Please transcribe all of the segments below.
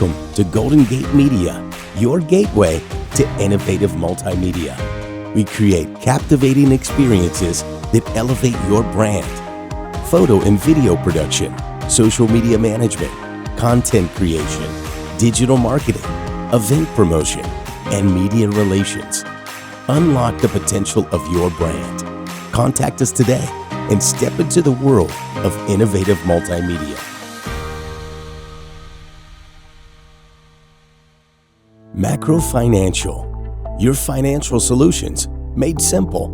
Welcome to Golden Gate Media, your gateway to innovative multimedia. We create captivating experiences that elevate your brand. Photo and video production, social media management, content creation, digital marketing, event promotion, and media relations. Unlock the potential of your brand. Contact us today and step into the world of innovative multimedia. Macro Financial, your financial solutions made simple.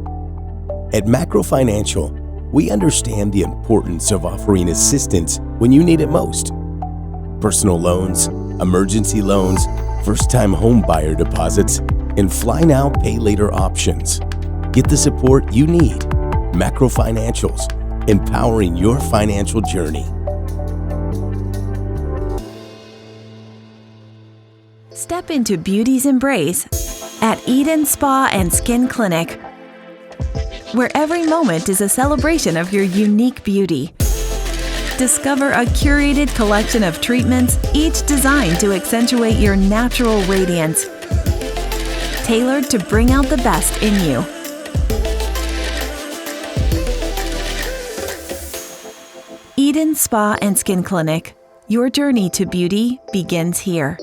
At Macro Financial, we understand the importance of offering assistance when you need it most. Personal loans, emergency loans, first-time home buyer deposits, and fly now, pay later options. Get the support you need. Macro Financials, empowering your financial journey. Step into beauty's embrace at Eden Spa and Skin Clinic, where every moment is a celebration of your unique beauty. Discover a curated collection of treatments, each designed to accentuate your natural radiance, tailored to bring out the best in you. Eden Spa and Skin Clinic. Your journey to beauty begins here.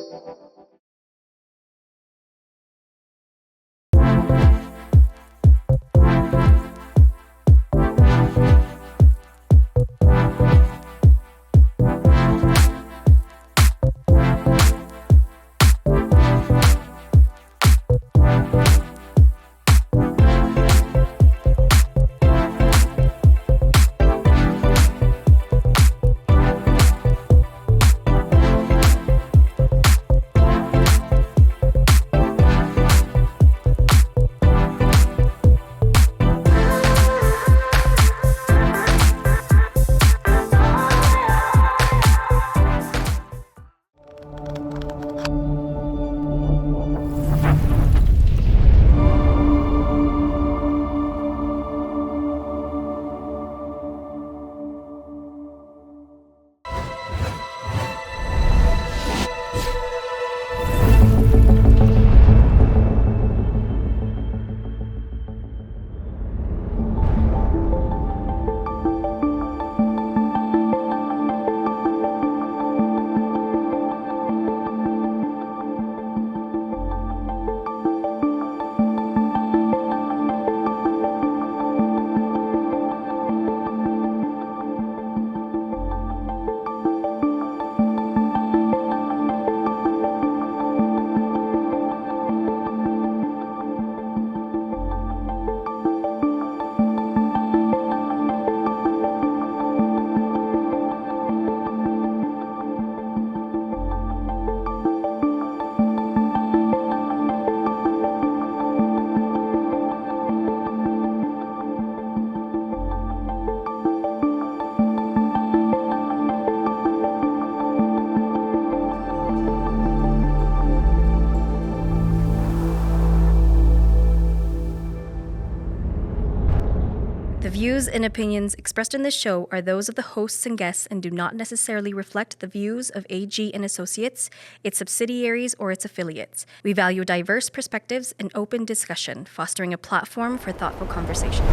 The views and opinions expressed in this show are those of the hosts and guests and do not necessarily reflect the views of AG and Associates, its subsidiaries, or its affiliates. We value diverse perspectives and open discussion, fostering a platform for thoughtful conversation.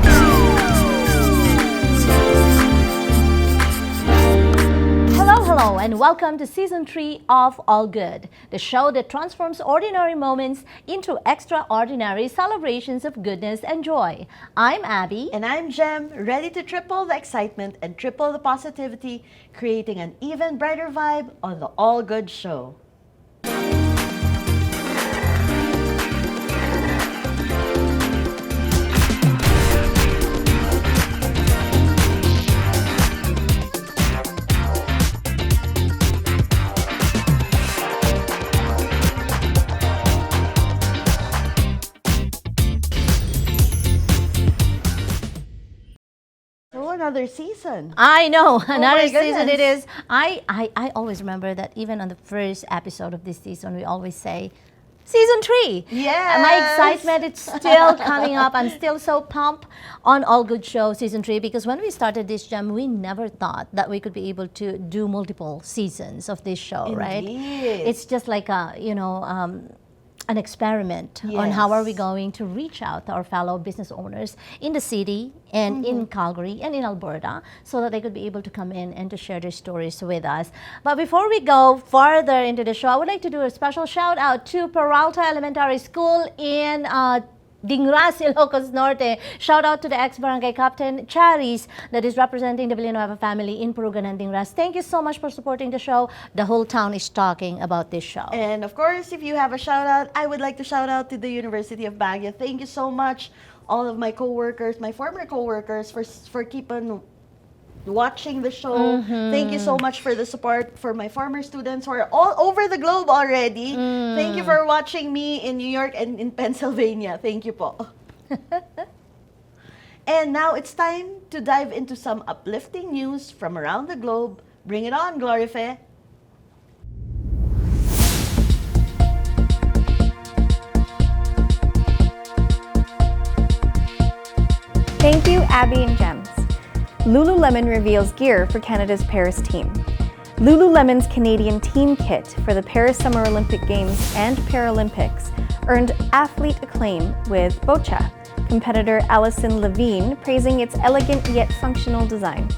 Hello, and welcome to Season 3 of All Good, the show that transforms ordinary moments into extraordinary celebrations of goodness and joy. I'm Abby. And I'm Jem, ready to triple the excitement and triple the positivity, creating an even brighter vibe on the All Good show. Another season. I know, another my season it goodness. is. I always remember that even on the first episode of this season, we always say, Season 3. Yes. My excitement, it's still coming up. I'm still so pumped on All Good Show Season 3 because when we started this, Gem, we never thought that we could be able to do multiple seasons of this show, right? Indeed. It's just like a, an experiment on how are we going to reach out to our fellow business owners in the city and in Calgary and in Alberta so that they could be able to come in and to share their stories with us. But before we go further into the show, I would like to do a special shout out to Peralta Elementary School in Dingras, Ilocos Norte. Shout out to the ex-barangay captain, Charis, that is representing the Villanueva family in Purugan and Dingras. Thank you so much for supporting the show. The whole town is talking about this show. And of course, if you have a shout out, I would like to shout out to the University of Baguio. Thank you so much, all of my co-workers, my former co-workers, for keeping watching the show. Thank you so much for the support for my former students who are all over the globe already. Thank you for watching me in New York and in Pennsylvania. Thank you po. And now it's time to dive into some uplifting news from around the globe. Bring it on, Glorife. Thank you, Abby and Gems. Lululemon reveals gear for Canada's Paris team. Lululemon's Canadian team kit for the Paris Summer Olympic Games and Paralympics earned athlete acclaim with Bocha competitor Alison Levine praising its elegant yet functional design.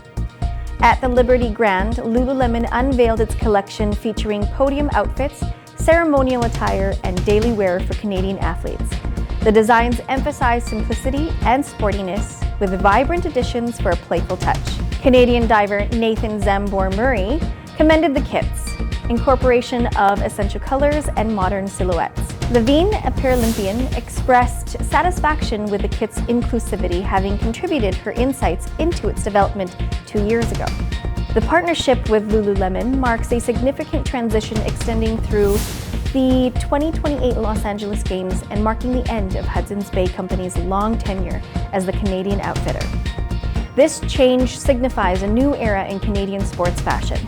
At the Liberty Grand, Lululemon unveiled its collection featuring podium outfits, ceremonial attire, and daily wear for Canadian athletes. The designs emphasize simplicity and sportiness with vibrant additions for a playful touch. Canadian diver Nathan Zambor Murray commended the kits, incorporation of essential colors and modern silhouettes. Levine, a Paralympian, expressed satisfaction with the kit's inclusivity, having contributed her insights into its development 2 years ago. The partnership with Lululemon marks a significant transition extending through the 2028 Los Angeles Games and marking the end of Hudson's Bay Company's long tenure as the Canadian outfitter. This change signifies a new era in Canadian sports fashion.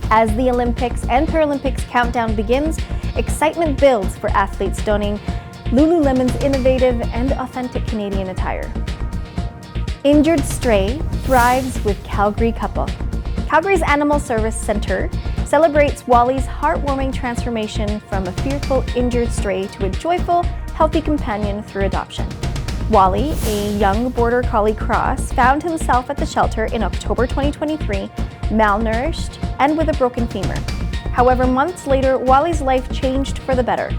As the Olympics and Paralympics countdown begins, excitement builds for athletes donning Lululemon's innovative and authentic Canadian attire. Injured Stray thrives with Calgary Couple. Calgary's Animal Service Centre celebrates Wally's heartwarming transformation from a fearful injured stray to a joyful, healthy companion through adoption. Wally, a young border collie cross, found himself at the shelter in October 2023, malnourished and with a broken femur. However, months later, Wally's life changed for the better.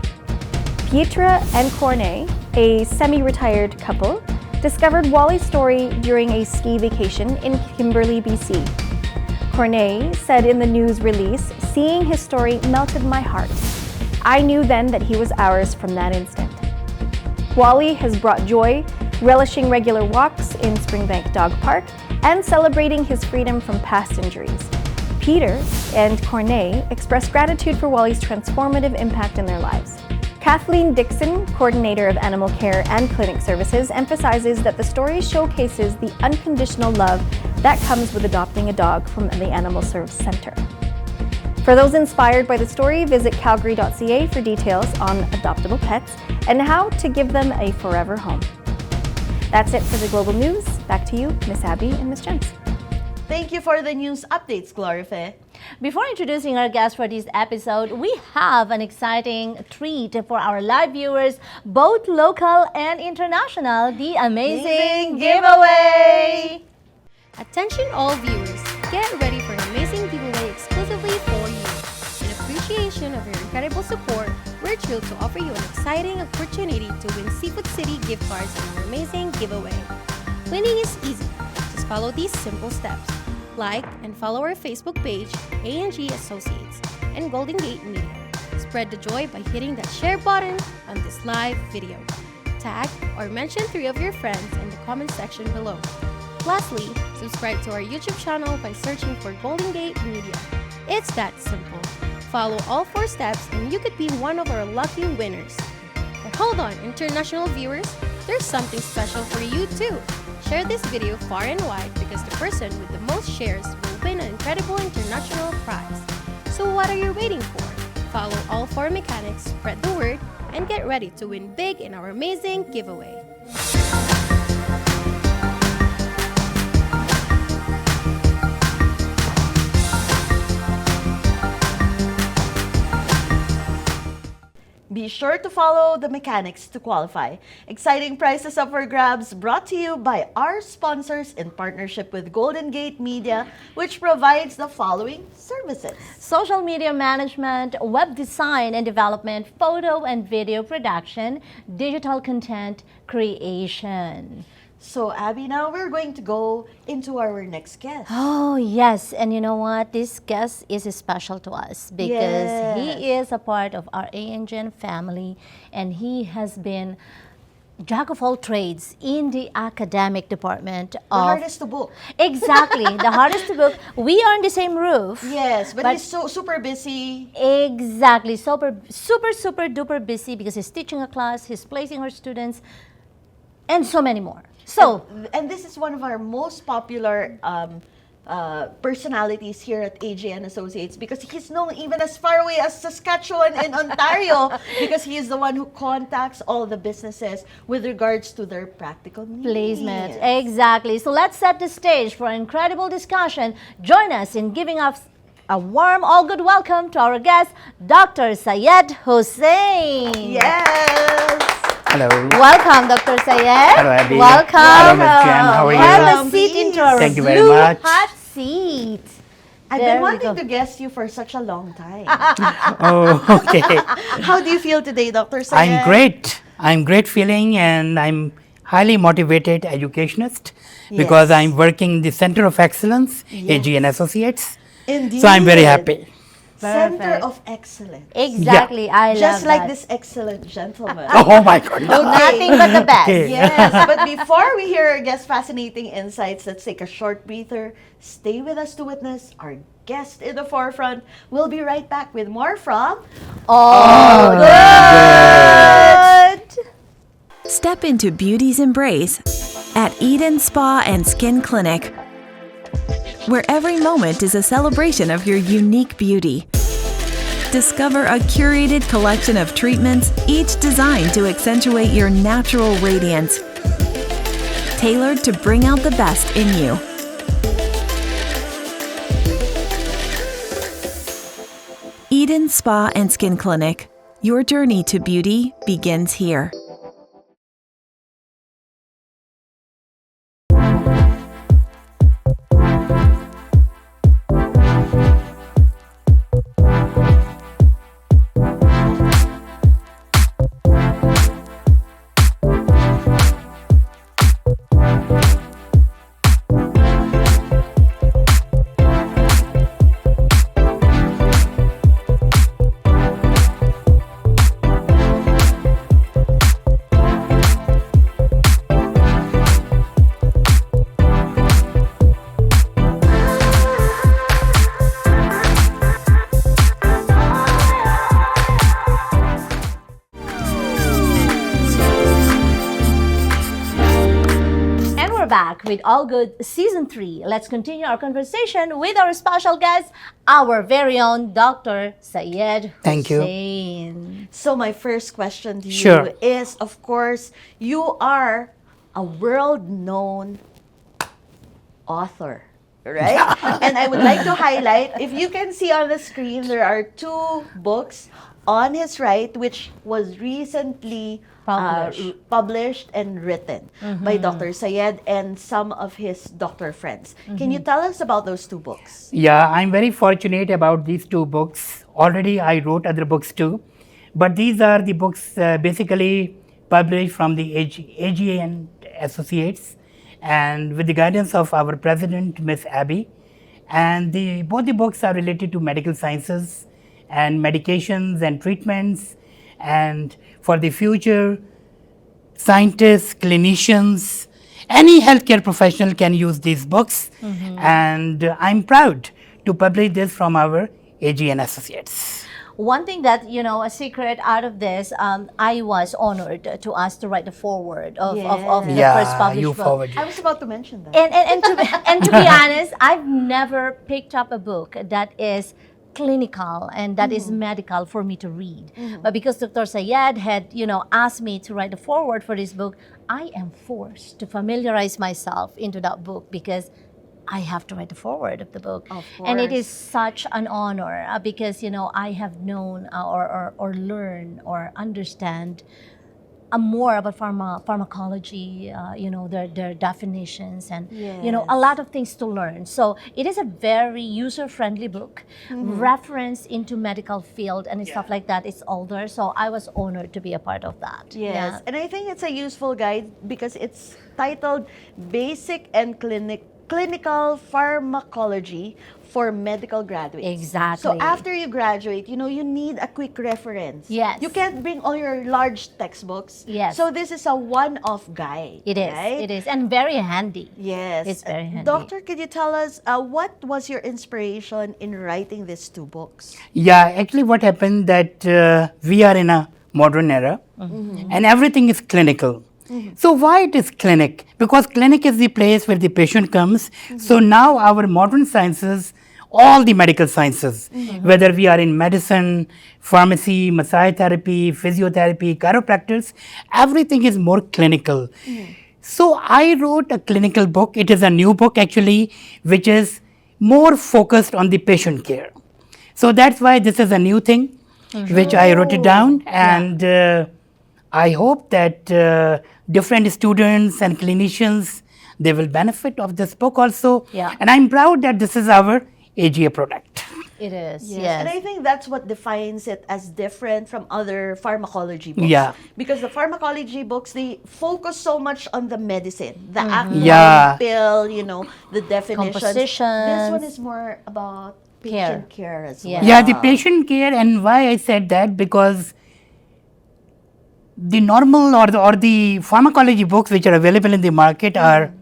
Pietra and Cornet, a semi-retired couple, discovered Wally's story during a ski vacation in Kimberley, BC. Cornet said in the news release, "Seeing his story melted my heart. I knew then that he was ours from that instant." Wally has brought joy, relishing regular walks in Springbank Dog Park and celebrating his freedom from past injuries. Peter and Cornet expressed gratitude for Wally's transformative impact in their lives. Kathleen Dixon, coordinator of animal care and clinic services, emphasizes that the story showcases the unconditional love that comes with adopting a dog from the Animal Service Centre. For those inspired by the story, visit calgary.ca for details on adoptable pets and how to give them a forever home. That's it for the global news. Back to you, Miss Abby and Miss Gems. Thank you for the news updates, Glorife. Before introducing our guest for this episode, we have an exciting treat for our live viewers, both local and international, the amazing giveaway! Attention all viewers, get ready for an amazing giveaway exclusively for you. In appreciation of your incredible support, we're thrilled to offer you an exciting opportunity to win Seafood City gift cards in our amazing giveaway. Winning is easy. Just follow these simple steps. Like and follow our Facebook page, A&G Associates, and Golden Gate Media. Spread the joy by hitting that share button on this live video. Tag or mention 3 of your friends in the comment section below. Lastly, subscribe to our YouTube channel by searching for Golden Gate Media. It's that simple. Follow all 4 steps and you could be one of our lucky winners. But hold on, international viewers, there's something special for you too. Share this video far and wide because the person with the most shares will win an incredible international prize. So what are you waiting for? Follow all four mechanics, spread the word, and get ready to win big in our amazing giveaway. Be sure to follow the mechanics to qualify. Exciting prizes up for grabs brought to you by our sponsors in partnership with Golden Gate Media, which provides the following services: social media management, web design and development, photo and video production, digital content creation. So, Abby, now we're going to go into our next guest. Oh, yes. And you know what? This guest is special to us because he is a part of our ANGN family, and he has been jack of all trades in the academic department The of... hardest to book. Exactly. The hardest to book. We are on the same roof. Yes, but he's so super busy. Exactly. Super duper busy because he's teaching a class, he's placing our students, and so many more. So, And this is one of our most popular personalities here at AGN Associates, because he's known even as far away as Saskatchewan and Ontario, because he is the one who contacts all the businesses with regards to their practical needs. placement. Exactly. So let's set the stage for an incredible discussion. Join us in giving us a warm, all good welcome to our guest, Dr. Syed Hussain. Yes! Hello. Welcome, Dr. Syed. Hello, Abby. Welcome. Hello, Ms. Jem. How are you? Have a Welcome, seat please. into our Thank you very blue much. hot seat. I've There been we wanting go. to guest you for such a long time. Oh, okay. How do you feel today, Dr. Syed? I'm great. I'm great feeling, and I'm highly motivated educationist because Yes. I'm working in the Center of Excellence, Yes. AGN Associates. Indeed. So I'm very happy. Center Perfect. of Excellence. Exactly. I love Just like that. this excellent gentleman. Oh my God. Nothing but the best. Okay. Yes, but before we hear our guest's fascinating insights, let's take a short breather. Stay with us to witness our guest in the forefront. We'll be right back with more from All good. Step into beauty's embrace at Eden Spa and Skin Clinic, where every moment is a celebration of your unique beauty. Discover a curated collection of treatments, each designed to accentuate your natural radiance, tailored to bring out the best in you. Eden Spa and Skin Clinic. Your journey to beauty begins here. And we're back with All Good Season 3. Let's continue our conversation with our special guest, our very own Dr. Syed Thank you. Hussain. So my first question to you Sure. is, of course, you are a world-known author, right? And I would like to highlight, if you can see on the screen, there are two books on his right, which was recently published and written by Dr. Syed and some of his doctor friends. Can you tell us about those two books? Yeah, I'm very fortunate about these two books. Already I wrote other books too, but these are the books basically published from the AGN Associates, and with the guidance of our president, Miss Abby. And both the books are related to medical sciences and medications and treatments, and for the future, scientists, clinicians, any healthcare professional can use these books. And I'm proud to publish this from our AGN Associates. One thing that, you know, a secret out of this, I was honored to ask to write the foreword of the first published you book. forward. I was about to mention that. And to be honest, I've never picked up a book that is clinical and that is medical for me to read. But because Dr. Sayed had, asked me to write the foreword for this book, I am forced to familiarize myself into that book because I have to write the foreword of the book. Of And it course. is such an honor because, I have known or learn or understand more about pharmacology, their definitions and, a lot of things to learn. So it is a very user-friendly book, reference into medical field and stuff like that. It's older, so I was honored to be a part of that. Yes, Yeah. and I think it's a useful guide because it's titled Basic and Clinical Pharmacology for Medical Graduates. Exactly. So after you graduate, you need a quick reference. Yes. You can't bring all your large textbooks. Yes. So this is a one-off guide. It is. Right? It is. And very handy. Yes. It's very handy. Doctor, could you tell us what was your inspiration in writing these 2 books? Yeah, actually what happened that we are in a modern era and everything is clinical. So why it is clinic? Because clinic is the place where the patient comes. So now our modern sciences, all the medical sciences, whether we are in medicine, pharmacy, massage therapy, physiotherapy, chiropractors, everything is more clinical. So I wrote a clinical book. It is a new book actually, which is more focused on the patient care. So that's why this is a new thing, which I wrote it down, and I hope that different students and clinicians, they will benefit of this book also. Yeah. And I'm proud that this is our AGA product. It is. Yes. Yes. And I think that's what defines it as different from other pharmacology books. Yeah. Because the pharmacology books, they focus so much on the medicine, the active Yeah. pill, the definitions. Compositions. This one is more about patient care as Yeah. well. Yeah, the patient care, and why I said that, because the normal or the pharmacology books which are available in the market are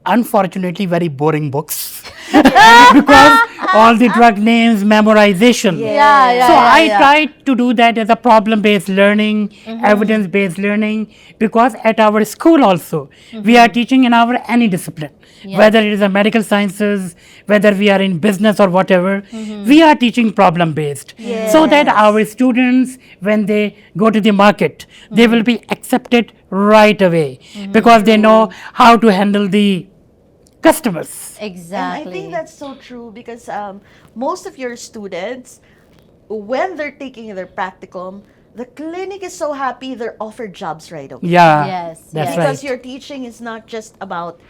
unfortunately very boring books. Because all the drug names, memorization. Yeah, So I yeah. tried to do that as a problem-based learning, evidence-based learning, because at our school also, we are teaching in our any discipline, whether it is a medical sciences, whether we are in business or whatever, we are teaching problem-based, so that our students, when they go to the market, they will be accepted right away, because they know how to handle the customers. Exactly. And I think that's so true because most of your students, when they're taking their practicum, the clinic is so happy they're offered jobs right away. Yeah, Yes, that's yes. Because right. your teaching is not just about,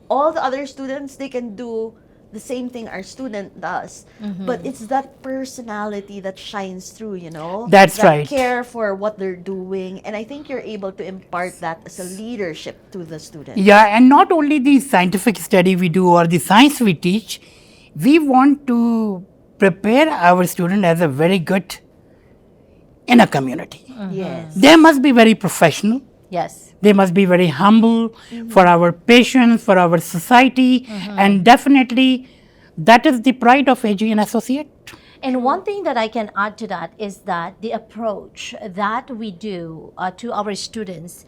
all the other students, they can do the same thing our student does. But it's that personality that shines through, That's that right. care for what they're doing. And I think you're able to impart that as a leadership to the students. Yeah, and not only the scientific study we do or the science we teach, we want to prepare our student as a very good in a community. Yes. They must be very professional. Yes. They must be very humble for our patients, for our society, and definitely that is the pride of AG and Associate. And one thing that I can add to that is that the approach that we do to our students,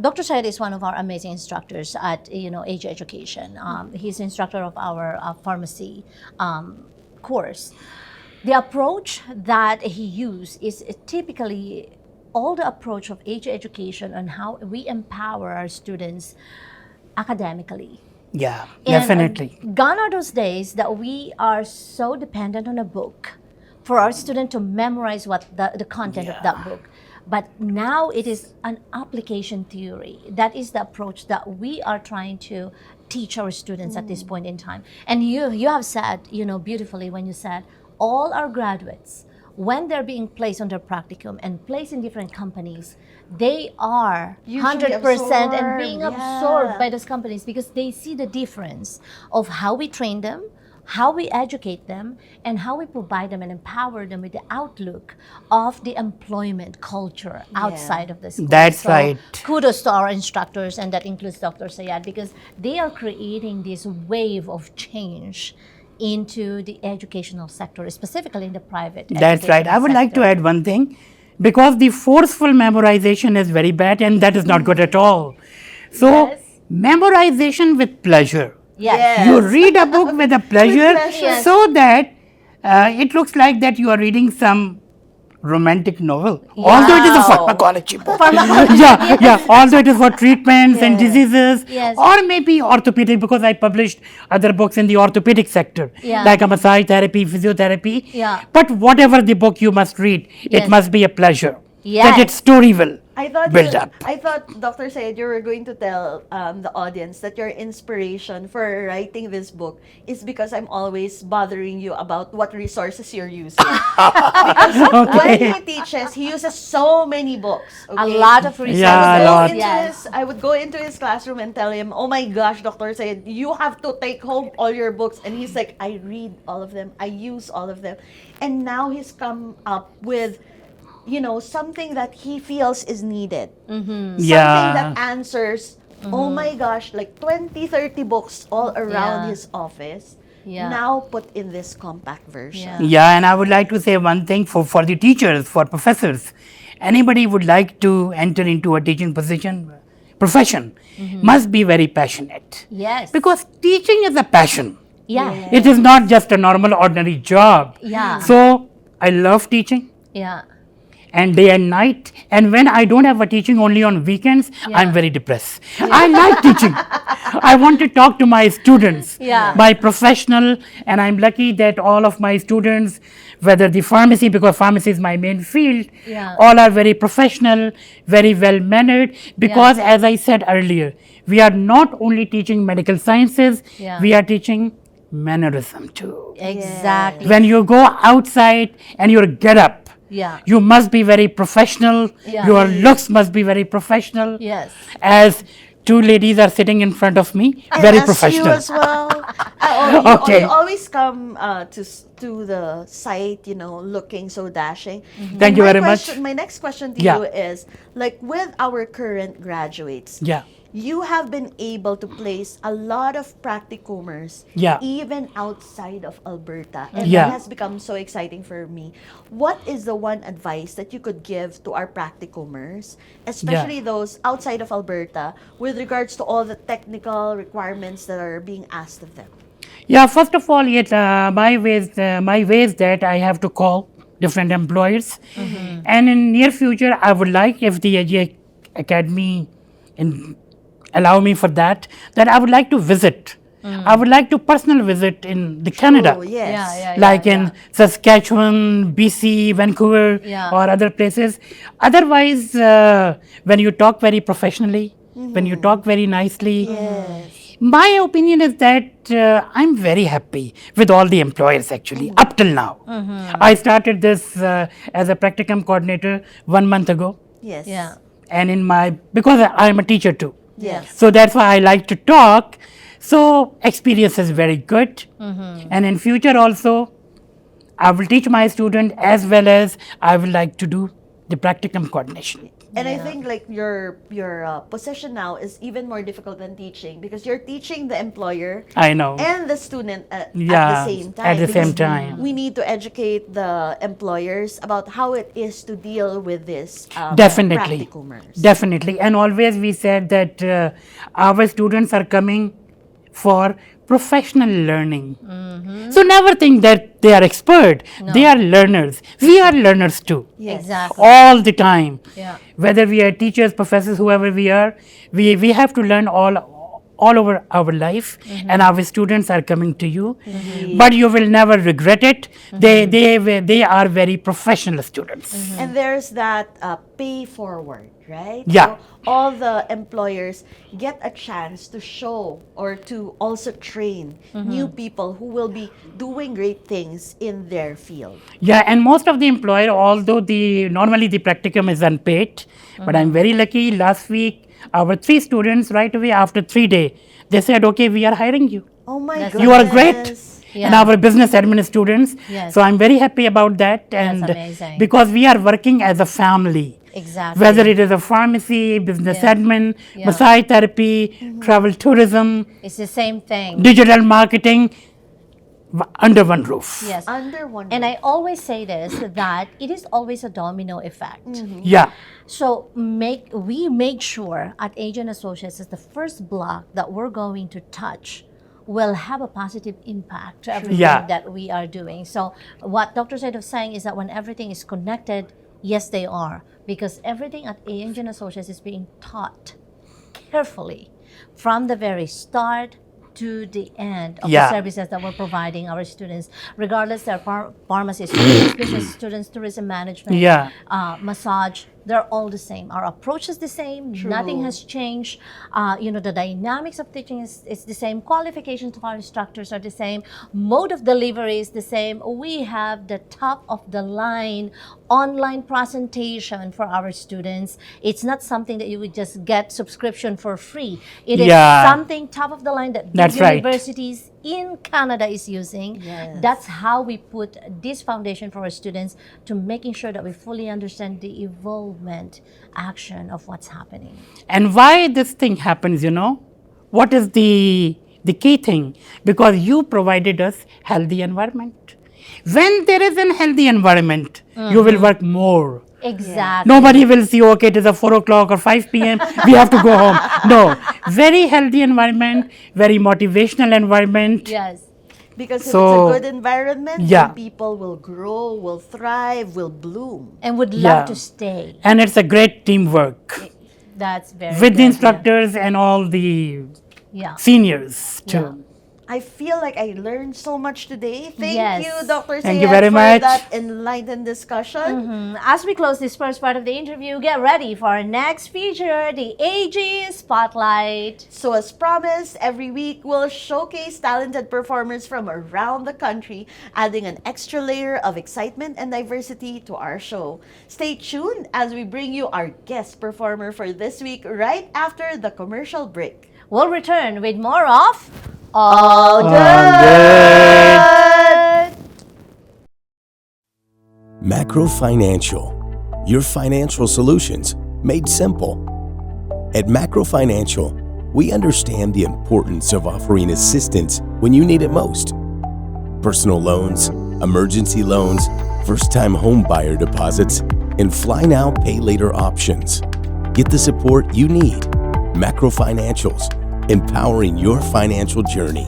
Dr. Syed is one of our amazing instructors at AG Education. He's instructor of our pharmacy course. The approach that he used is typically all the approach of AG Education on how we empower our students academically. Yeah, And, definitely. Gone are those days that we are so dependent on a book for our student to memorize what the content of that book. But now it is an application theory. That is the approach that we are trying to teach our students at this point in time. And you have said, beautifully when you said all our graduates, when they're being placed on their practicum and placed in different companies, they are Usually 100% and being absorbed, absorbed yeah. by those companies because they see the difference of how we train them, how we educate them, and how we provide them and empower them with the outlook of the employment culture outside of the school. That's So, right. Kudos to our instructors, and that includes Dr. Sayed, because they are creating this wave of change into the educational sector, specifically in the private That's right. I would like to sector. add one thing, because the forceful memorization is very bad and that is not good at all. So, Yes. memorization with pleasure. Yes. You read a book with a pleasure pleasure. so that It looks like that you are reading some romantic novel, although it is a pharmacology book. Yeah. Although it is for treatments and diseases, or maybe orthopedic, because I published other books in the orthopedic sector, like a massage therapy, physiotherapy. But whatever the book you must read, it must be a pleasure. That its story will build up. I thought, Dr. Syed, you were going to tell the audience that your inspiration for writing this book is because I'm always bothering you about what resources you're using. Because when he teaches, he uses so many books. A lot of resources. I would go into his classroom and tell him, oh my gosh, Dr. Syed, you have to take home all your books. And he's like, I read all of them. I use all of them. And now he's come up with something that he feels is needed. Something that answers, oh my gosh, like 20, 30 books all around his office. Now put in this compact version. Yeah, and I would like to say one thing for the teachers, for professors. Anybody would like to enter into a teaching profession must be very passionate. Yes. Because teaching is a passion. Yeah. It is not just a normal, ordinary job. Yeah. So, I love teaching. Yeah. And day and night. And when I don't have a teaching only on weekends, I'm very depressed. I like teaching. I want to talk to my students, my professional, and I'm lucky that all of my students, whether the pharmacy, because pharmacy is my main field, all are very professional, very well mannered, because as I said earlier, we are not only teaching medical sciences, we are teaching mannerism too. Exactly. When you go outside and you get up, you must be very professional. Your looks must be very professional. Yes. As two ladies are sitting in front of me, And very as professional. you as well. Okay. You always come to the site, looking so dashing. Thank you very much. My next question to you is, like, with our current graduates, you have been able to place a lot of practicumers even outside of Alberta, and that has become so exciting for me. What is the one advice that you could give to our practicumers, especially those outside of Alberta, with regards to all the technical requirements that are being asked of them? Yeah, first of all, my way is that I have to call different employers, and in near future, I would like, if the AGA Academy allow me for that I would like to visit. I would like to personal visit in the Canada, in Saskatchewan, BC, Vancouver, or other places. Otherwise, when you talk very professionally, when you talk very nicely, my opinion is that I'm very happy with all the employers actually, up till now. I started this as a practicum coordinator 1 month ago. Yes. And because I am a teacher too. Yes. So that's why I like to talk. So experience is very good. And in future also, I will teach my student as well as I would like to do the practicum coordination. And I think like your position now is even more difficult than teaching, because you're teaching the employer and the student at the same time. At the same time. We need to educate the employers about how it is to deal with this Definitely. practicumers. Definitely. And always we said that our students are coming for professional learning. So never think that they are expert. They are learners. We are learners too. Exactly. All the time. Whether we are teachers, professors, whoever we are, we have to learn all over our life, and our students are coming to you. But you will never regret it. They are very professional students. And there's that pay forward, right? Yeah. So all the employers get a chance to show or to also train new people who will be doing great things in their field. Yeah, and most of the employer, although normally the practicum is unpaid, but I'm very lucky. Last week, our 3 students, right away after 3 days, they said, okay, we are hiring you. Oh my goodness. You are great. And our business admin students. So I'm very happy about that. And That's amazing. because we are working as a family. Exactly. Whether it is a pharmacy, business admin, massage therapy, travel tourism, It's the same thing. digital marketing, under one roof. Yes. Under one And roof. I always say this, that it is always a domino effect. Yeah. So we make sure at Agent Associates is the first block that we're going to touch will have a positive impact to everything Yeah. that we are doing. So what Dr. Zaid was saying is that when everything is connected, yes, they are, because everything at A&G and Associates is being taught carefully from the very start to the end of the Yeah. services that we're providing our students, regardless they're pharmacy students, business students, tourism management, Yeah. massage, they're all the same. Our approach is the same. Nothing has changed. The dynamics of teaching is the same. Qualifications of our instructors are the same. Mode of delivery is the same. We have the top of the line online presentation for our students. It's not something that you would just get subscription for free. It is Yeah. something top of the line that big That's right. universities in Canada is using. Yes. That's how we put this foundation for our students to making sure that we fully understand the evolvement action of what's happening. And why this thing happens, what is the key thing? Because you provided us healthy environment. When there is an healthy environment, you will work more. Exactly. Nobody will see, okay, it is a 4 o'clock or 5 p.m. we have to go home. No, very healthy environment, very motivational environment. Yes. Because if So, it's a good environment, yeah. then people will grow, will thrive, will bloom. And would love Yeah. to stay. And it's a great teamwork That's very with the good, instructors and all the Yeah. seniors too. I feel like I learned so much today. Thank Yes. you, Dr. Thank you Sayed, very for much. that enlightened discussion. As we close this first part of the interview, get ready for our next feature, the AG Spotlight. So as promised, every week we'll showcase talented performers from around the country, adding an extra layer of excitement and diversity to our show. Stay tuned as we bring you our guest performer for this week right after the commercial break. We'll return with more of All Good. Macro Financial, your financial solutions made simple. At Macro Financial, we understand the importance of offering assistance when you need it most. Personal loans, emergency loans, first-time home buyer deposits, and fly now, pay later options. Get the support you need. Macro Financials, empowering your financial journey.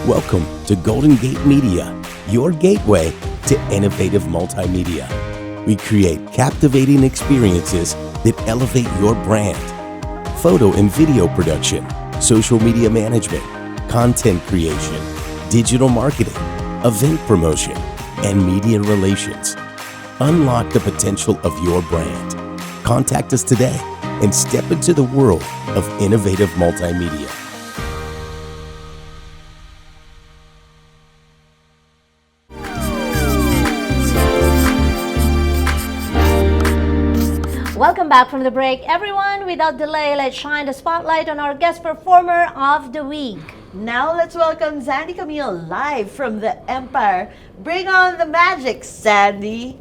Welcome to Golden Gate Media, your gateway to innovative multimedia. We create captivating experiences that elevate your brand. Photo and video production, social media management, content creation, digital marketing, event promotion, and media relations. Unlock the potential of your brand. Contact us today and step into the world of innovative multimedia. Welcome back from the break. Everyone, without delay, let's shine the spotlight on our guest performer of the week. Now let's welcome Sandy Camille live from the Empire. Bring on the magic, Sandy.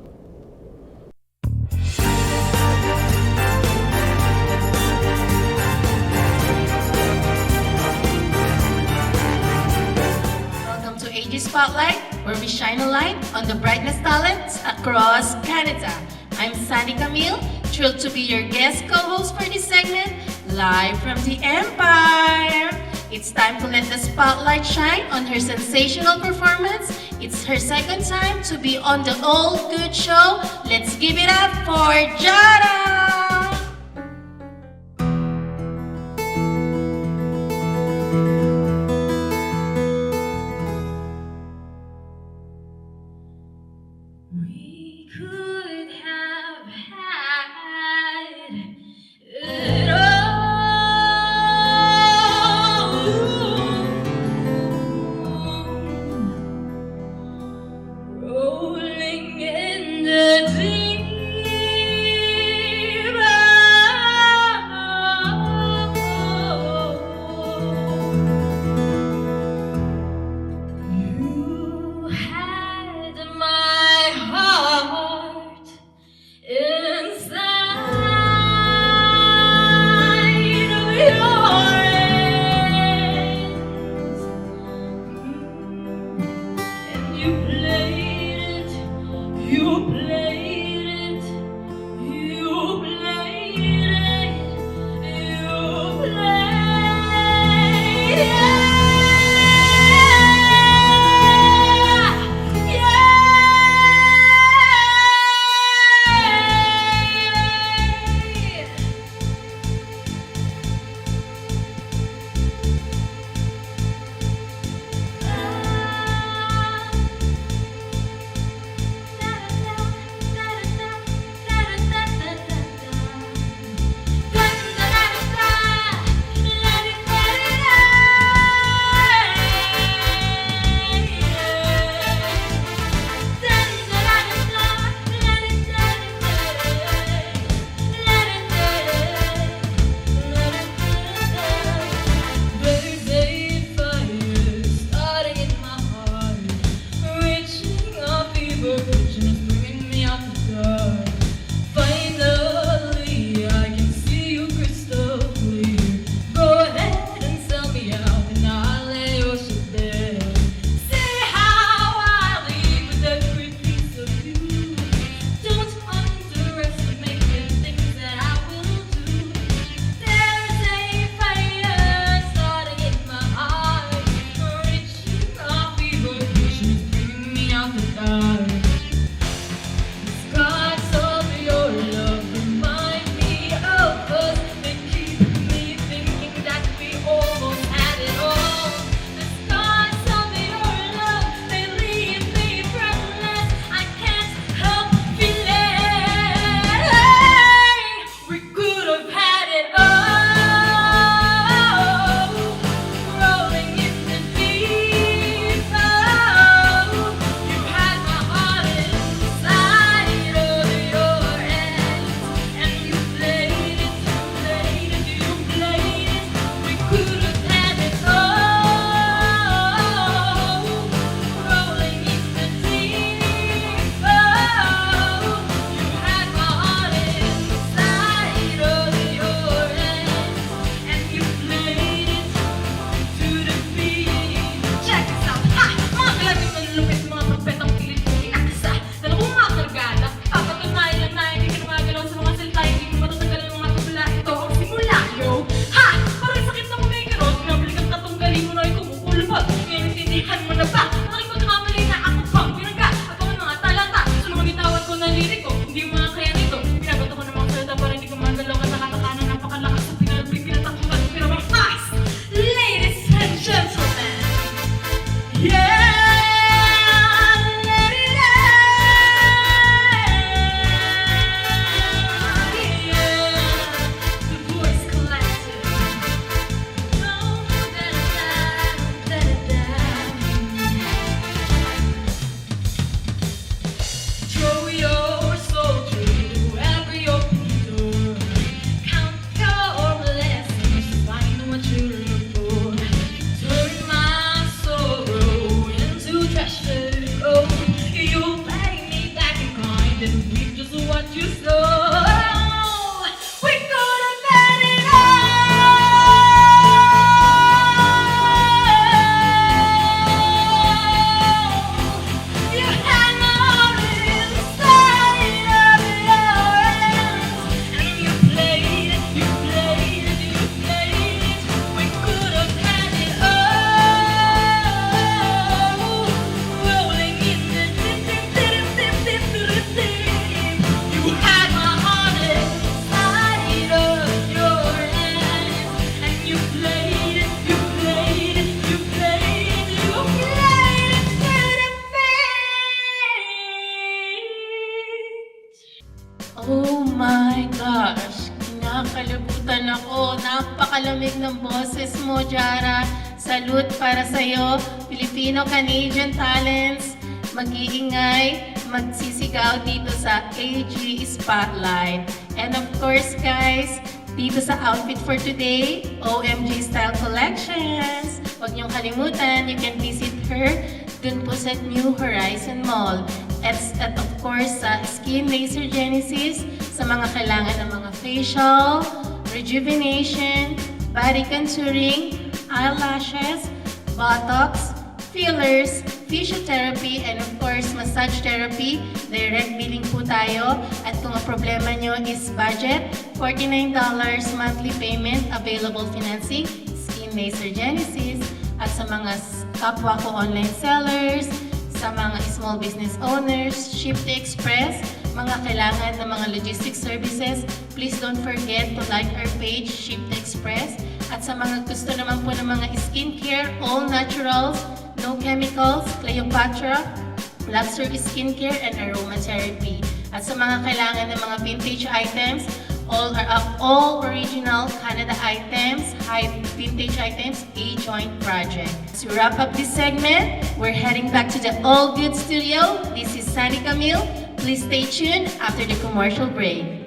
Welcome to AG Spotlight, where we shine a light on the brightest talents across Canada. I'm Sandy Camille, thrilled to be your guest co-host for this segment, live from the Empire. It's time to let the spotlight shine on her sensational performance. It's her second time to be on the All Good Show. Let's give it up for Jada! We could have had it all, rolling in the deep. You had my heart inside of your hands, and you played didn't reap just what you sow. We could have had it all. You had my heart inside of your hands, and you played it, you played it, you played it. We could have had it all. Rolling in the you had my heart inside of your hands, and you played it, you played it, you played it, you played it to the beat. Oh my gosh, kinakalibutan ako. Napakalamig ng boses mo, Jara. Salute para sa'yo, Filipino-Canadian talents. Mag-iingay, magsisigaw dito sa AG Spotlight. And of course, guys, dito sa outfit for today, OMG Style Collections. Huwag niyong kalimutan, you can visit her dun po sa New Horizon Mall. At of course, sa Skin Laser Genesis, sa mga kailangan ng mga facial, rejuvenation, body contouring, eyelashes, botox, fillers, physiotherapy, and of course, massage therapy. Direct billing po tayo. At kung ang problema nyo is budget, $49 monthly payment, available financing, Skin Laser Genesis. At sa mga kapwa ko online sellers, sa mga small business owners, Ship to Express, mga kailangan ng mga logistics services, please don't forget to like our page, Ship to Express. At sa mga gusto naman po ng mga skincare, all naturals, no chemicals, Cleopatra, luxury skincare, and aromatherapy. At sa mga kailangan ng mga vintage items, all original Canada items, high vintage items, A-Joint Project. To wrap up this segment, we're heading back to the All Good Studio. This is Sandy Camille. Please stay tuned after the commercial break.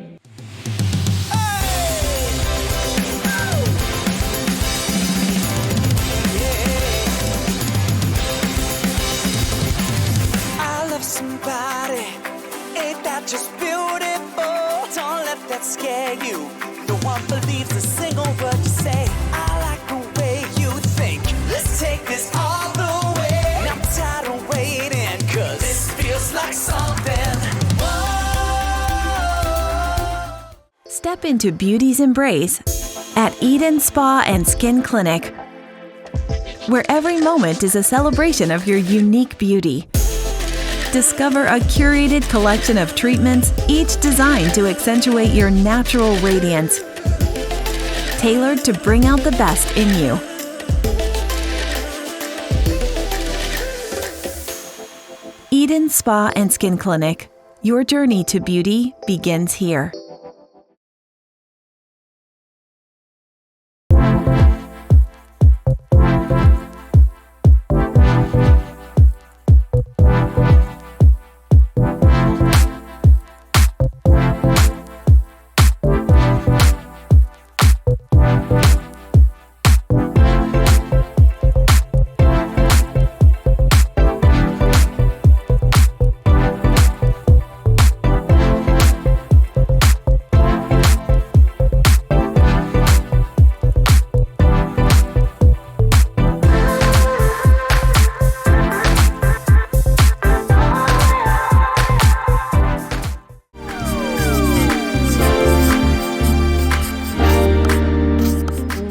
Somebody, ain't that just beautiful? Don't let that scare you. No one believes a single word you say. I like the way you think. Let's take this all the way. I'm tired of waiting, cause this feels like something. Whoa. Step into beauty's embrace at Eden Spa and Skin Clinic, where every moment is a celebration of your unique beauty. Discover a curated collection of treatments, each designed to accentuate your natural radiance, tailored to bring out the best in you. Eden Spa and Skin Clinic. Your journey to beauty begins here.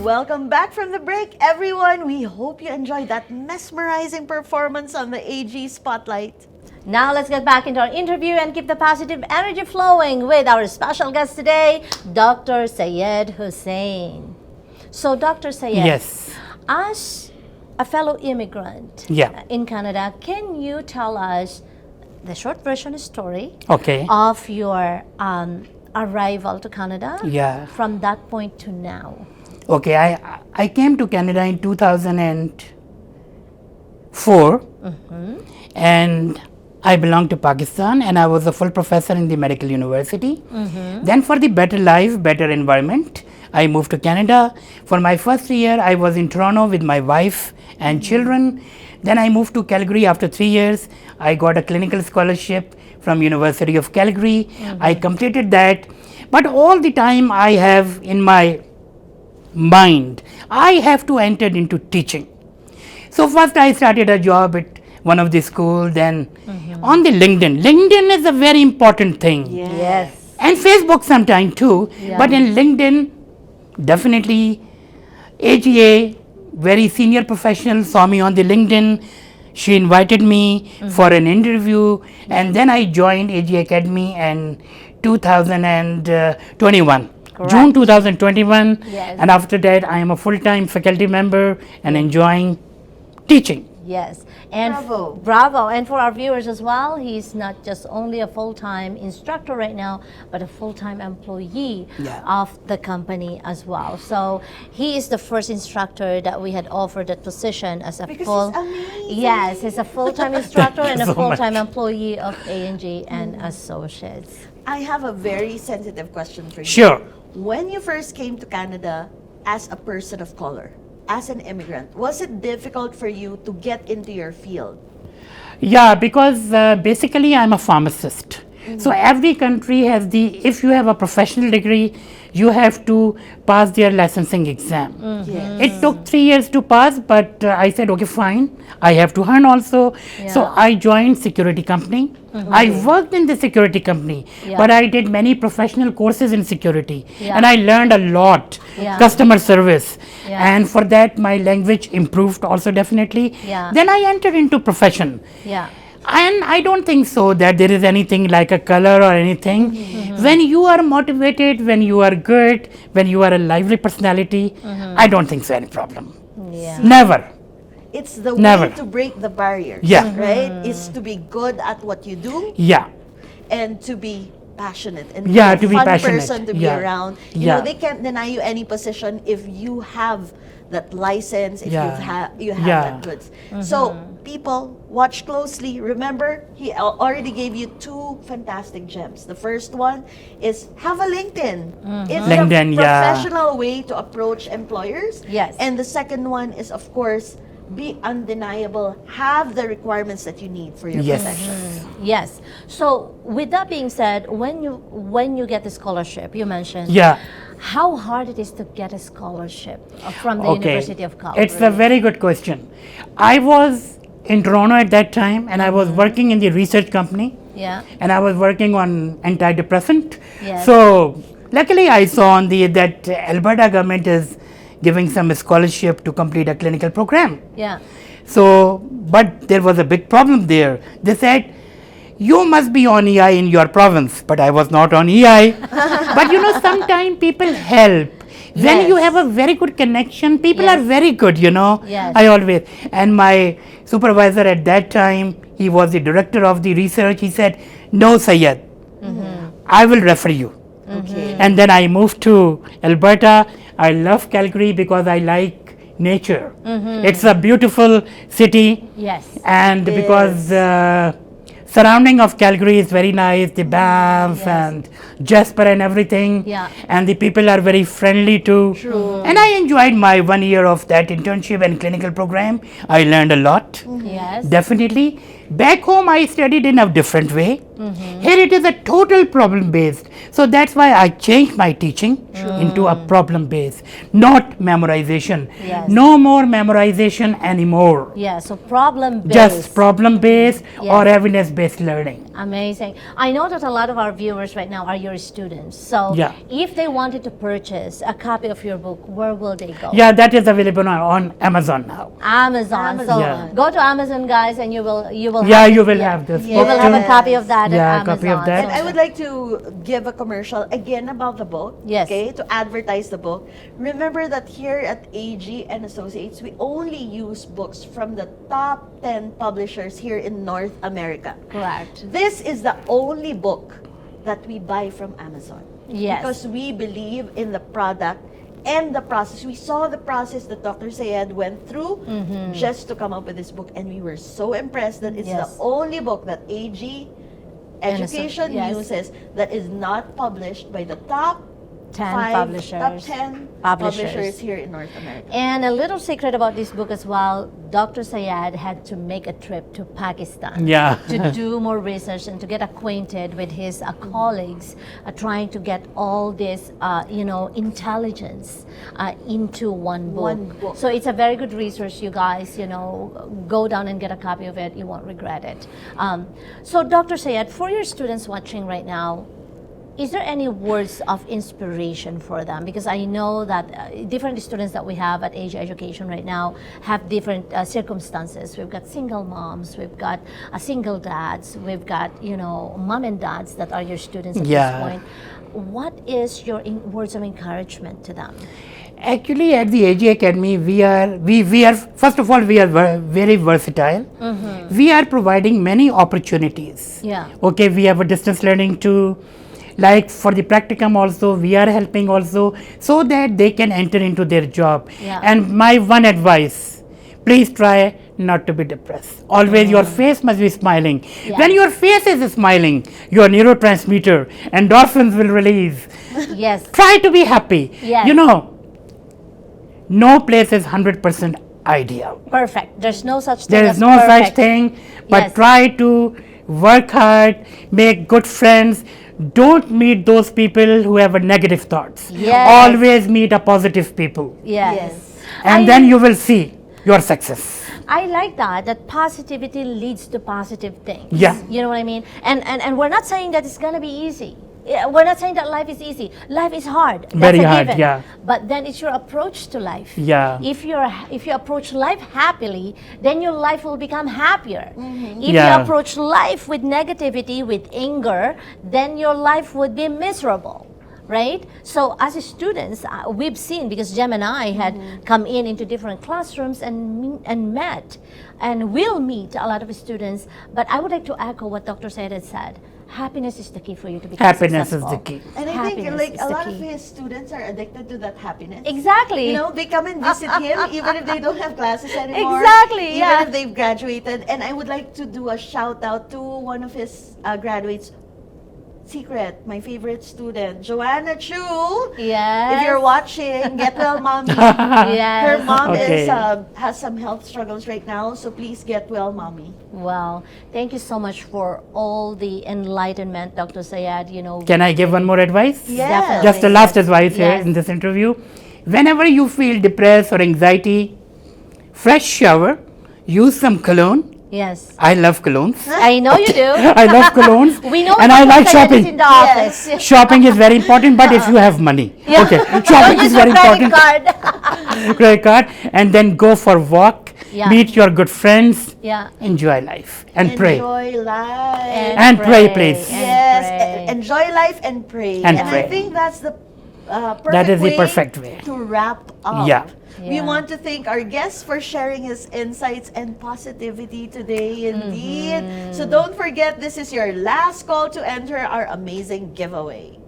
Welcome back from the break, everyone. We hope you enjoyed that mesmerizing performance on the AG Spotlight. Now let's get back into our interview and keep the positive energy flowing with our special guest today, Dr. Syed Hussain. So, Dr. Syed, Yes. as a fellow immigrant Yeah. in Canada, can you tell us the short version story Okay. of your arrival to Canada Yeah. from that point to now? Okay, I came to Canada in 2004, and I belonged to Pakistan, and I was a full professor in the medical university. Then for the better life, better environment, I moved to Canada. For my first year, I was in Toronto with my wife and children. Then I moved to Calgary after 3 years. I got a clinical scholarship from University of Calgary. I completed that. But all the time I have in my mind, I have to enter into teaching. So first I started a job at one of the schools, then on the LinkedIn. LinkedIn is a very important thing. Yes. And Facebook sometime too, but in LinkedIn, definitely AGA, very senior professional, saw me on the LinkedIn. She invited me for an interview, and then I joined AGA Academy in 2021. June 2021, and after that I am a full-time faculty member and enjoying teaching. Yes, and Bravo. bravo. And for our viewers as well, he's not just only a full-time instructor right now, but a full-time employee of the company as well. So he is the first instructor that we had offered that position as a Because full. he's amazing. Yes, he's a full-time instructor and a so full-time much. employee of A&G and Associates. I have a very sensitive question for you. Sure. When you first came to Canada as a person of color, as an immigrant, was it difficult for you to get into your field? Yeah, because basically I'm a pharmacist. So every country has if you have a professional degree, you have to pass their licensing exam. It took 3 years to pass, but I said, okay, fine, I have to earn also. So I joined security company. I worked in the security company, but I did many professional courses in security, and I learned a lot, customer service, and for that my language improved also definitely. Then I entered into profession. And I don't think so that there is anything like a color or anything. When you are motivated, when you are good, when you are a lively personality, I don't think so any problem. Never. It's the Never. way to break the barriers, Yeah. right? It's to be good at what you do Yeah. and to be passionate and Yeah, be to a be fun passionate. person to be Yeah. around. You Yeah. know, they can't deny you any position if you have that license, if Yeah. you have Yeah. that goods. So people, watch closely. Remember, he already gave you two fantastic gems. The first one is have a LinkedIn. It's LinkedIn, a yeah. professional way to approach employers. Yes. And the second one is, of course, be undeniable. Have the requirements that you need for your Yes. profession. Yes. So with that being said, when you get the scholarship, you mentioned Yeah. how hard it is to get a scholarship from the University of Calgary. It's a very good question. I was in Toronto at that time, and I was working in the research company, Yeah. and I was working on antidepressant. Yes. So luckily I saw on that Alberta government is giving some scholarship to complete a clinical program. Yeah. So, but there was a big problem there. They said, you must be on EI in your province, but I was not on EI. But you know, sometimes people help. When you Yes. have a very good connection, people Yes. are very good, you know. Yes. I always, and my supervisor at that time, he was the director of the research, he said, no, Syed, I will refer you. Okay. And then I moved to Alberta. I love Calgary because I like nature. It's a beautiful city, Yes. and because surrounding of Calgary is very nice, the Banff and Jasper and everything, Yeah. and the people are very friendly too. True. And I enjoyed my 1 year of that internship and clinical program. I learned a lot. Yes. Definitely. Back home I studied in a different way. Here it is a total problem based. So that's why I changed my teaching into a problem based, not memorization. Yes. No more memorization anymore. Yeah. So problem based. Just problem based or Yes. evidence based learning. Amazing. I know that a lot of our viewers right now are your students. So Yeah. if they wanted to purchase a copy of your book, where will they go? Yeah, that is available on Amazon now. Amazon. So Yeah. go to Amazon, guys, and you will Yeah, have you it. will have this You will book have a too. copy of that Yeah, at a copy of Amazon. that. And I would like to give a commercial again about the book. Yes. Okay, to advertise the book. Remember that here at AG and Associates, we only use books from the top 10 publishers here in North America. Correct. This is the only book that we buy from Amazon. Yes. Because we believe in the product and the process. We saw the process that Dr. Syed went through just to come up with this book, and we were so impressed that it's Yes. the only book that AG And Education yes. uses that is not published by the top 10 top publishers. 10 Publishers. publishers here in North America. And a little secret about this book as well, Dr. Sayed had to make a trip to Pakistan Yeah. to do more research and to get acquainted with his colleagues, trying to get all this, intelligence into one book. One book. So it's a very good resource, you guys. Go down and get a copy of it. You won't regret it. So, Dr. Sayed, for your students watching right now, is there any words of inspiration for them? Because I know that different students that we have at Age Education right now have different circumstances. We've got single moms, we've got single dads, we've got mom and dads that are your students at Yeah. this point. What is your words of encouragement to them? Actually, at the AG Academy, we are first of all, we are very versatile. We are providing many opportunities. Yeah. Okay, we have a distance learning too. Like for the practicum also, we are helping also so that they can enter into their job. Yeah. And my one advice, please try not to be depressed. Always your face must be smiling. Yeah. When your face is smiling, your neurotransmitter, endorphins will release. Yes. Try to be happy. Yes. No place is 100% ideal. Perfect. There's no such thing There as is no such perfect. thing, but Yes. try to work hard, make good friends. Don't meet those people who have a negative thoughts. Yes. Always meet a positive people, Yes. and then you will see your success. I like that positivity leads to positive things. Yeah. You know what I mean? And we're not saying that it's going to be easy. We're not saying that life is easy. Life is hard. That's Very a hard, given. yeah. But then it's your approach to life. Yeah. If you approach life happily, then your life will become happier. If Yeah. you approach life with negativity, with anger, then your life would be miserable. Right? So as students, we've seen, because Jem and I had come into different classrooms and met, and will meet a lot of students. But I would like to echo what Dr. Sayed had said. Happiness is the key for you to become Happiness is successful. the key. And I think Happiness is a the lot of key. his students are addicted to that happiness. Exactly. They come and visit him even if they don't have classes anymore. Exactly, Even yeah. if they've graduated. And I would like to do a shout out to one of his graduates, Secret, my favorite student, Joanna Chu. Yes. If you're watching, get well, mommy. Yes. Her mom Okay. has some health struggles right now, so please get well, mommy. Well, thank you so much for all the enlightenment, Dr. Sayed. Can I give one more advice? Yes. Just the last advice here Yes. in this interview. Whenever you feel depressed or anxiety, fresh shower, use some cologne. Yes. I love colognes. I know you do. I love colognes. We know and I Dr. like Sayed shopping. is in the office. Shopping is very important, but if you have money, okay, Don't shopping use is your very credit important. card. Credit card, and then go for walk, Yeah. meet your good friends, Yeah. enjoy life, and pray. Enjoy life. And pray, please. and Yes, pray. enjoy life and pray. And I pray. think that's the perfect That is the way perfect way. to wrap up. Yeah. We Yeah. want to thank our guest for sharing his insights and positivity today, indeed. So don't forget, this is your last call to enter our amazing giveaway.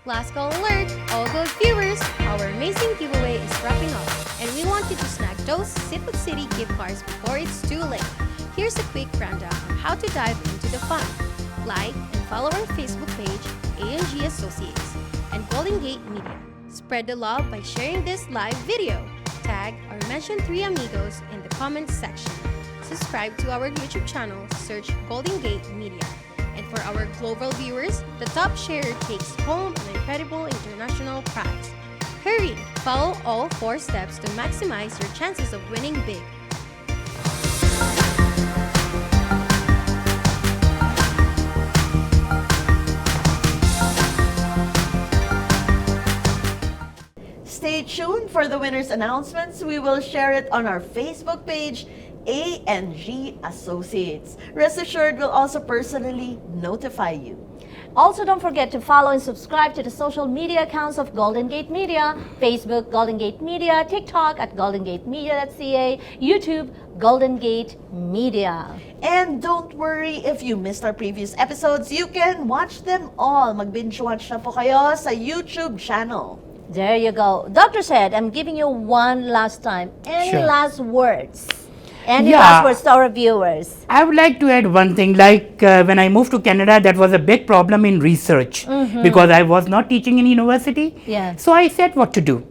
Last call alert! All good viewers, our amazing giveaway is wrapping up, and we want you to snag those Seafood City gift cards before it's too late. Here's a quick rundown on how to dive into the fun. Like and follow our Facebook page, A&G Associates, and Golden Gate Media. Spread the love by sharing this live video. Tag or mention 3 amigos in the comments section. Subscribe to our YouTube channel, search Golden Gate Media. And for our global viewers, the top sharer takes home an incredible international prize. Hurry! Follow all 4 steps to maximize your chances of winning big. Stay tuned for the winner's announcements. We will share it on our Facebook page, A&G Associates. Rest assured, we'll also personally notify you. Also, don't forget to follow and subscribe to the social media accounts of Golden Gate Media, Facebook, Golden Gate Media, TikTok at goldengatemedia.ca, YouTube, Golden Gate Media. And don't worry if you missed our previous episodes, you can watch them all. Mag-binge watch na po kayo sa YouTube channel. There you go. Dr. Sayed, I'm giving you one last time. Any Sure. last words? Any Yeah. last words to our viewers? I would like to add one thing. Like when I moved to Canada, that was a big problem in research because I was not teaching in university. Yes. So I said what to do.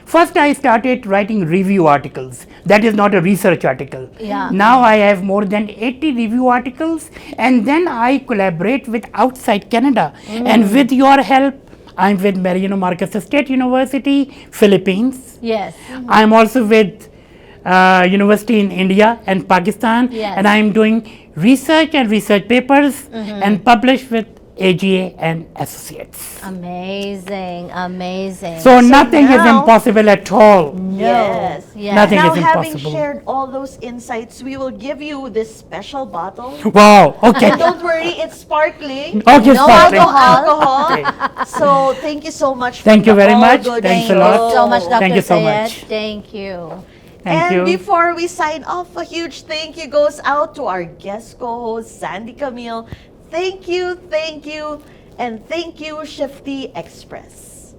First, I started writing review articles. That is not a research article. Yeah. Now I have more than 80 review articles, and then I collaborate with outside Canada. And with your help, I'm with Mariano Marcos State University, Philippines. Yes. I'm also with university in India and Pakistan, Yes. and I am doing research and research papers and publish with AGA and Associates. Amazing, amazing. So nothing is now- impossible at all. Yes. Yes. Nothing Now, is having impossible. shared all those insights, we will give you this special bottle. Wow. Okay. And don't worry, it's sparkling. Okay. No sparkling. alcohol. Alcohol. So thank you so much. Thank for you the very all much. good Thanks a show. lot. Thank you so much, Dr. Thank you so Sayed. much. Thank you. Thank And you. before we sign off, a huge thank you goes out to our guest co-host, Sandy Camille. Thank you, and thank you, Shifty Express.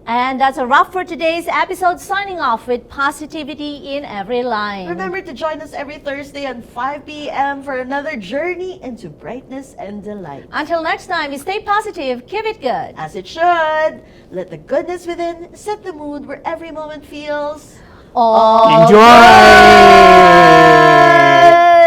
And that's a wrap for today's episode, signing off with positivity in every line. Remember to join us every Thursday at 5 p.m. for another journey into brightness and delight. Until next time, stay positive, keep it good. As it should, let the goodness within set the mood where every moment feels All Enjoy. good.